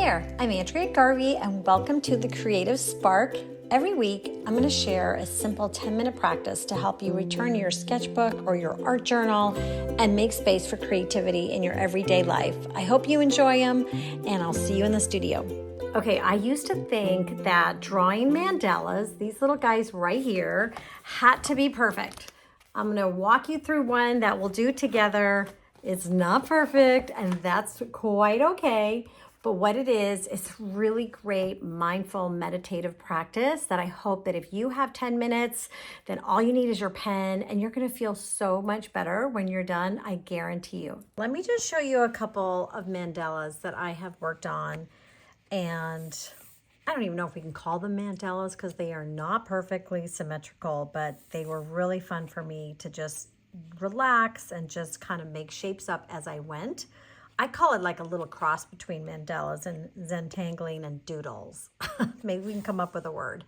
there, I'm Andrea Garvey and welcome to the Creative Spark. Every week, I'm going to share a simple 10-minute practice to help you return to your sketchbook or your art journal and make space for creativity in your everyday life. I hope you enjoy them, and I'll see you in the studio. Okay, I used to think that drawing mandalas, these little guys right here, had to be perfect. I'm going to walk you through one that we'll do together. It's not perfect, and that's quite okay. But what it is, it's really great mindful meditative practice that I hope that if you have 10 minutes, then all you need is your pen and you're gonna feel so much better when you're done, I guarantee you. Let me just show you a couple of mandalas that I have worked on. And I don't even know if we can call them mandalas because they are not perfectly symmetrical, but they were really fun for me to just relax and just kind of make shapes up as I went. I call it like a little cross between mandalas and Zentangling and doodles. Maybe we can come up with a word.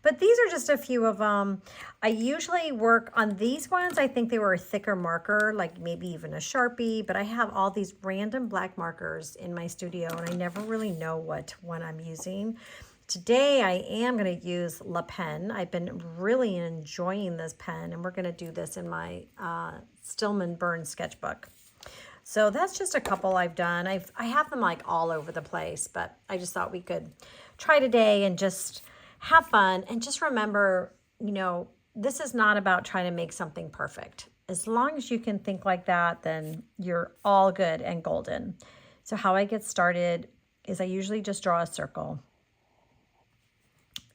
But these are just a few of them. I usually work on these ones. I think they were a thicker marker, like maybe even a Sharpie, but I have all these random black markers in my studio and I never really know what one I'm using. Today I am going to use La Pen. I've been really enjoying this pen, and we're going to do this in my Stillman Burn sketchbook. So that's just a couple I've done. I have them like all over the place, but I just thought we could try today and just have fun. And just remember, you know, this is not about trying to make something perfect. As long as you can think like that, then you're all good and golden. So how I get started is I usually just draw a circle.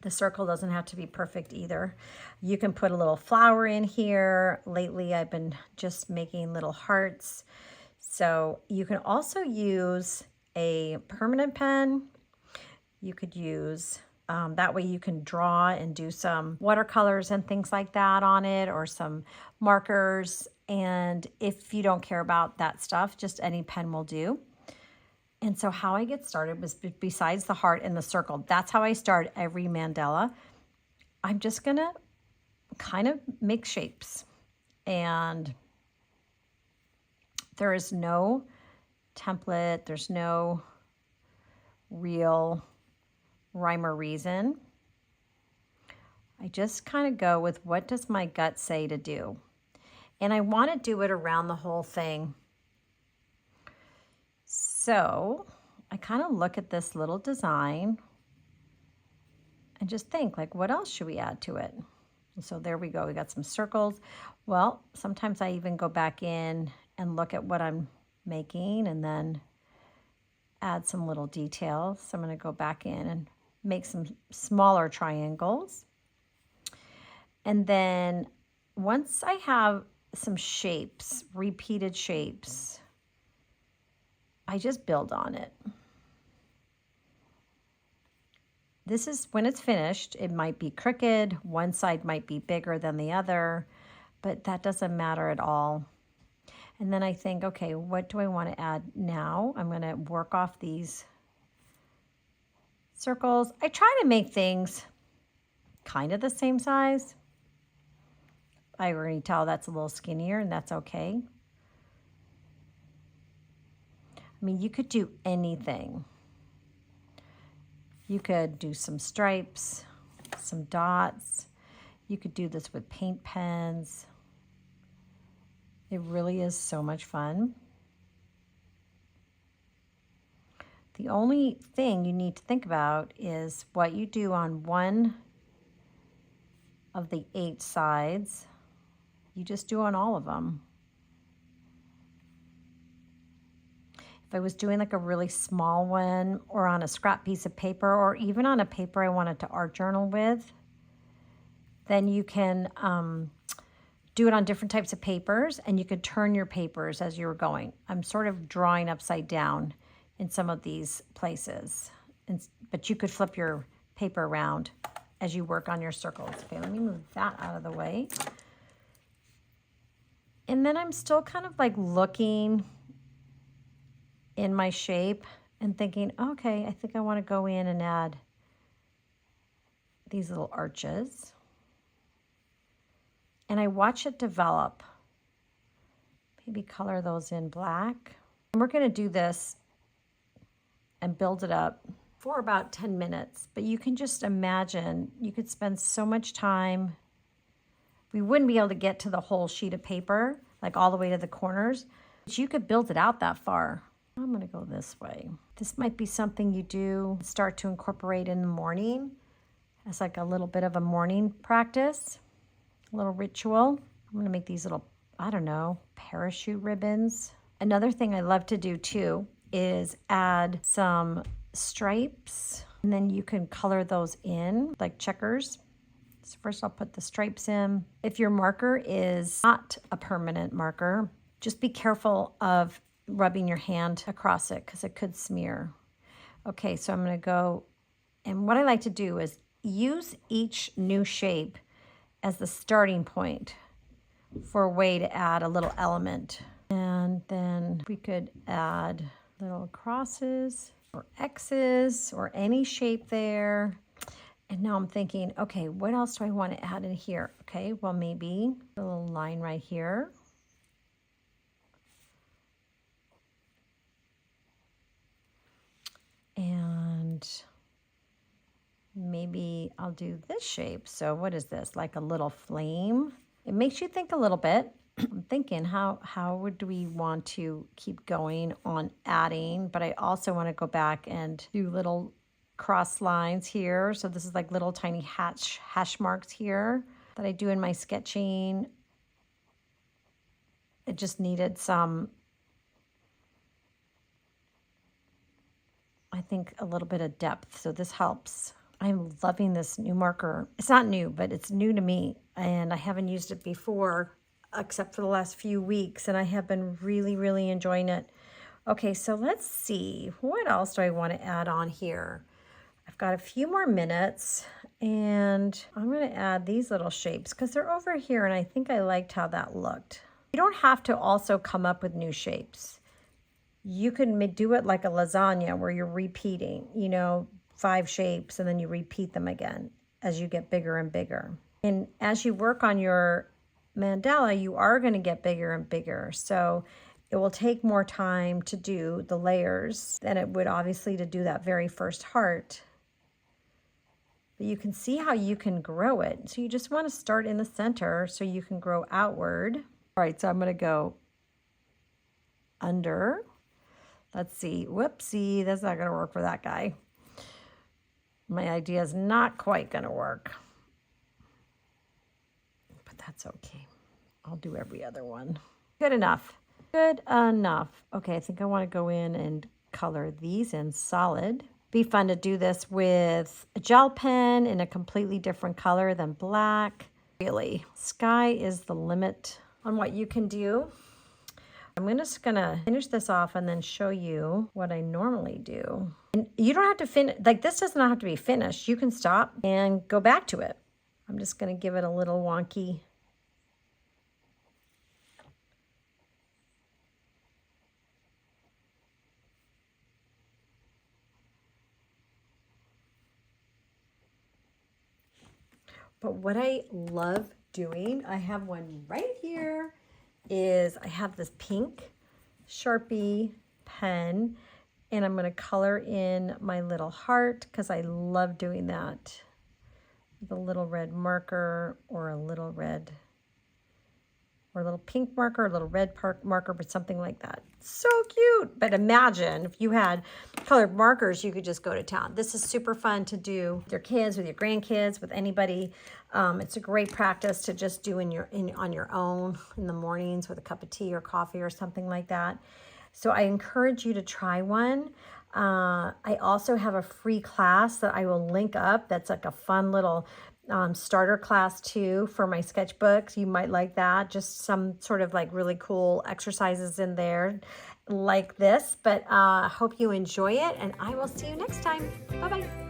The circle doesn't have to be perfect either. You can put a little flower in here. Lately, I've been just making little hearts. So you can also use a permanent pen. You could use, that way you can draw and do some watercolors and things like that on it, or some markers. And if you don't care about that stuff, just any pen will do. And so how I get started was, besides the heart and the circle, that's how I start every mandala. I'm just gonna kind of make shapes, and there is no template, there's no real rhyme or reason. I just kind of go with what does my gut say to do. And I want to do it around the whole thing. So I kind of look at this little design and just think, like, what else should we add to it? So there we go, we got some circles. Well, sometimes I even go back in and look at what I'm making and then add some little details. So I'm going to go back in and make some smaller triangles. And then once I have some shapes, repeated shapes, I just build on it. This is when it's finished. It might be crooked. One side might be bigger than the other, but that doesn't matter at all. And then I think, okay, what do I want to add now? I'm going to work off these circles. I try to make things kind of the same size. I already tell that's a little skinnier, and that's okay. I mean, you could do anything. You could do some stripes, some dots. You could do this with paint pens. It really is so much fun. The only thing you need to think about is what you do on one of the 8 sides. You just do on all of them. If I was doing like a really small one, or on a scrap piece of paper, or even on a paper I wanted to art journal with, then you can do it on different types of papers, and you could turn your papers as you're going. I'm sort of drawing upside down in some of these places, but you could flip your paper around as you work on your circles. Okay, let me move that out of the way. And then I'm still kind of like looking in my shape and thinking, okay, I think I want to go in and add these little arches. And I watch it develop. Maybe color those in black. And we're going to do this and build it up for about 10 minutes. But you can just imagine, you could spend so much time. We wouldn't be able to get to the whole sheet of paper, like all the way to the corners, but you could build it out that far. I'm gonna go this way. This might be something you do start to incorporate in the morning as like a little bit of a morning practice, a little ritual. I'm gonna make these little, I don't know, parachute ribbons. Another thing I love to do too is add some stripes, and then you can color those in like checkers. So first I'll put the stripes in. If your marker is not a permanent marker, just be careful of rubbing your hand across it because it could smear. Okay, so I'm gonna go, and what I like to do is use each new shape as the starting point for a way to add a little element. And then we could add little crosses or X's or any shape there. And now I'm thinking, okay, what else do I want to add in here? Okay, well, maybe a little line right here. And maybe I'll do this shape. So what is this? Like a little flame. It makes you think a little bit. I'm thinking, how would we want to keep going on adding? But I also want to go back and do little cross lines here. So this is like little tiny hash marks here that I do in my sketching. It just needed some, I think, a little bit of depth. So this helps. I'm loving this new marker. It's not new, but it's new to me. And I haven't used it before, except for the last few weeks. And I have been really, really enjoying it. Okay, so let's see. What else do I want to add on here? I've got a few more minutes, and I'm going to add these little shapes because they're over here, and I think I liked how that looked. You don't have to also come up with new shapes. You can do it like a lasagna where you're repeating, 5 shapes, and then you repeat them again as you get bigger and bigger. And as you work on your mandala, you are going to get bigger and bigger. So it will take more time to do the layers than it would obviously to do that very first heart. But you can see how you can grow it. So you just want to start in the center so you can grow outward. All right, so I'm going to go under. Let's see. Whoopsie, that's not going to work for that guy. My idea is not quite going to work. But that's okay. I'll do every other one. Good enough. Good enough. Okay, I think I want to go in and color these in solid. Be fun to do this with a gel pen in a completely different color than black. Really, sky is the limit on what you can do. I'm just gonna finish this off and then show you what I normally do. And you don't have to finish, like this does not have to be finished. You can stop and go back to it. I'm just gonna give it a little wonky. But what I love doing, I have one right here, is I have this pink Sharpie pen, and I'm going to color in my little heart because I love doing that with a little red marker or a little red or a little pink marker, or a little red marker, but something like that. So cute. But imagine if you had colored markers, you could just go to town. This is super fun to do with your kids, with your grandkids, with anybody. It's a great practice to just do on your own in the mornings with a cup of tea or coffee or something like that. So I encourage you to try one. I also have a free class that I will link up. That's like a fun little starter class too for my sketchbooks. You might like that. Just some sort of like really cool exercises in there like this. But hope you enjoy it, and I will see you next time. Bye-bye.